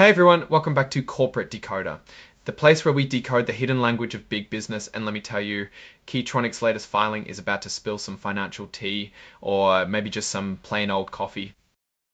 Hey everyone, welcome back to Corporate Decoder, the place where we decode the hidden language of big business. And let me tell you, Tronic's latest filing is about to spill some financial tea, or maybe just some plain old coffee.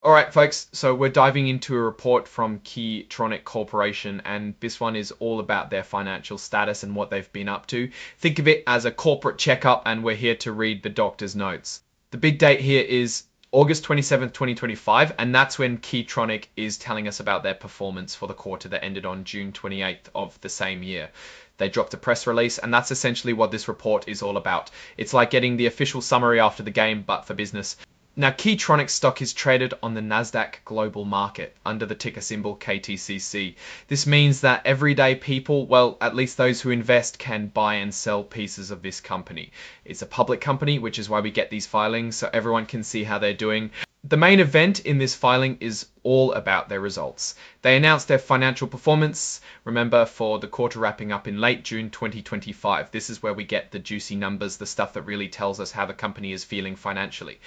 Alright folks, so we're diving into a report from Tronic Corporation, and this one is all about their financial status and what they've been up to. Think of it as a corporate checkup, and we're here to read the doctor's notes. The big date here is August 27th, 2025, and that's when Tronic is telling us about their performance for the quarter that ended on June 28th of the same year. They dropped a press release, and that's essentially what this report is all about. It's like getting the official summary after the game, but for business. Now, Tronic stock is traded on the Nasdaq Global Market under the ticker symbol KTCC. This means that everyday people, well, at least those who invest, can buy and sell pieces of this company. It's a public company, which is why we get these filings, so everyone can see how they're doing. The main event in this filing is all about their results. They announced their financial performance, remember, for the quarter wrapping up in late June 2025. This is where we get the juicy numbers, the stuff that really tells us how the company is feeling financially.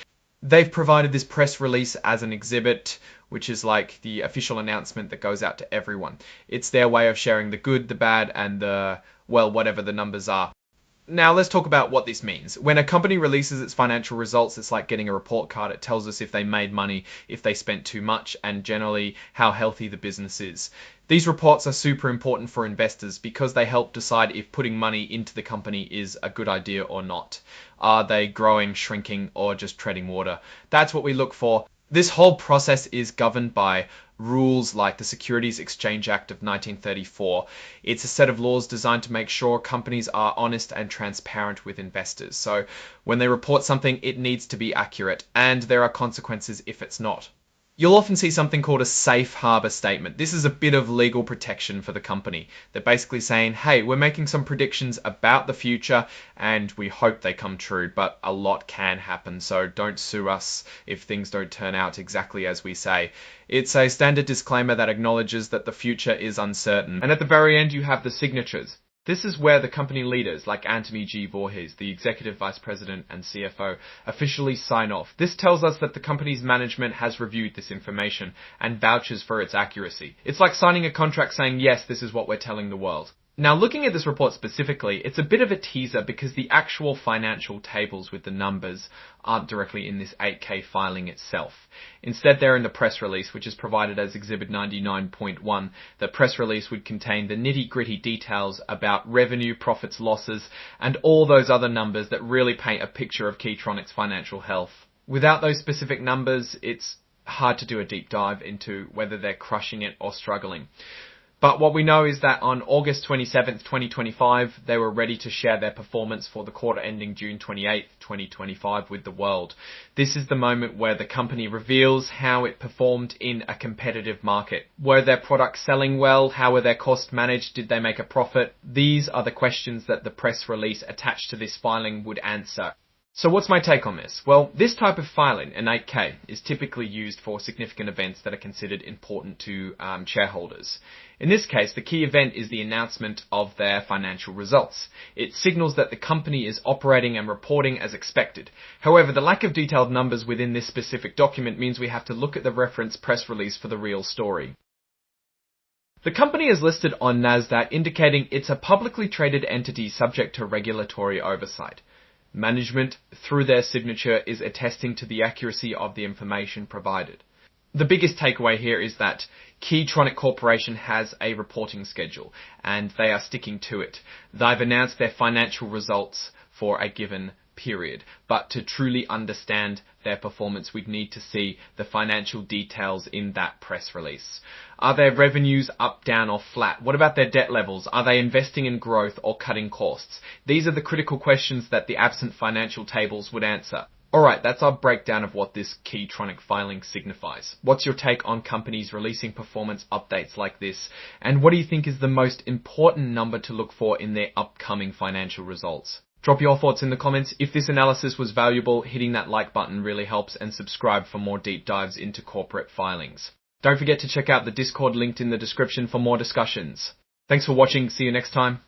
They've provided this press release as an exhibit, which is like the official announcement that goes out to everyone. It's their way of sharing the good, the bad, and the, well, whatever the numbers are. Now let's talk about what this means. When a company releases its financial results, it's like getting a report card. It tells us if they made money, if they spent too much, and generally how healthy the business is. These reports are super important for investors because they help decide if putting money into the company is a good idea or not. Are they growing, shrinking, or just treading water? That's what we look for. This whole process is governed by rules like the Securities Exchange Act of 1934. It's a set of laws designed to make sure companies are honest and transparent with investors. So when they report something, it needs to be accurate, and there are consequences if it's not. You'll often see something called a safe harbor statement. This is a bit of legal protection for the company. They're basically saying, hey, we're making some predictions about the future and we hope they come true, but a lot can happen, so don't sue us if things don't turn out exactly as we say. It's a standard disclaimer that acknowledges that the future is uncertain. And at the very end, you have the signatures. This is where the company leaders, like Anthony G. Voorhees, the Executive Vice President and CFO, officially sign off. This tells us that the company's management has reviewed this information and vouches for its accuracy. It's like signing a contract saying, yes, this is what we're telling the world. Now, looking at this report specifically, it's a bit of a teaser because the actual financial tables with the numbers aren't directly in this 8K filing itself. Instead, they're in the press release, which is provided as Exhibit 99.1. The press release would contain the nitty-gritty details about revenue, profits, losses, and all those other numbers that really paint a picture of Tronic's financial health. Without those specific numbers, it's hard to do a deep dive into whether they're crushing it or struggling. But what we know is that on August 27th, 2025, they were ready to share their performance for the quarter ending June 28th, 2025 with the world. This is the moment where the company reveals how it performed in a competitive market. Were their products selling well? How were their costs managed? Did they make a profit? These are the questions that the press release attached to this filing would answer. So what's my take on this? Well, this type of filing, an 8K, is typically used for significant events that are considered important to shareholders. In this case, the key event is the announcement of their financial results. It signals that the company is operating and reporting as expected. However, the lack of detailed numbers within this specific document means we have to look at the reference press release for the real story. The company is listed on Nasdaq, indicating it's a publicly traded entity subject to regulatory oversight. Management, through their signature, is attesting to the accuracy of the information provided. The biggest takeaway here is that Tronic Corporation has a reporting schedule, and they are sticking to it. They've announced their financial results for a given period, but to truly understand their performance, we'd need to see the financial details in that press release. Are their revenues up, down, or flat? What about their debt levels? Are they investing in growth or cutting costs? These are the critical questions that the absent financial tables would answer. Alright, that's our breakdown of what this Tronic filing signifies. What's your take on companies releasing performance updates like this? And what do you think is the most important number to look for in their upcoming financial results? Drop your thoughts in the comments. If this analysis was valuable, hitting that like button really helps, and subscribe for more deep dives into corporate filings. Don't forget to check out the Discord linked in the description for more discussions. Thanks for watching. See you next time.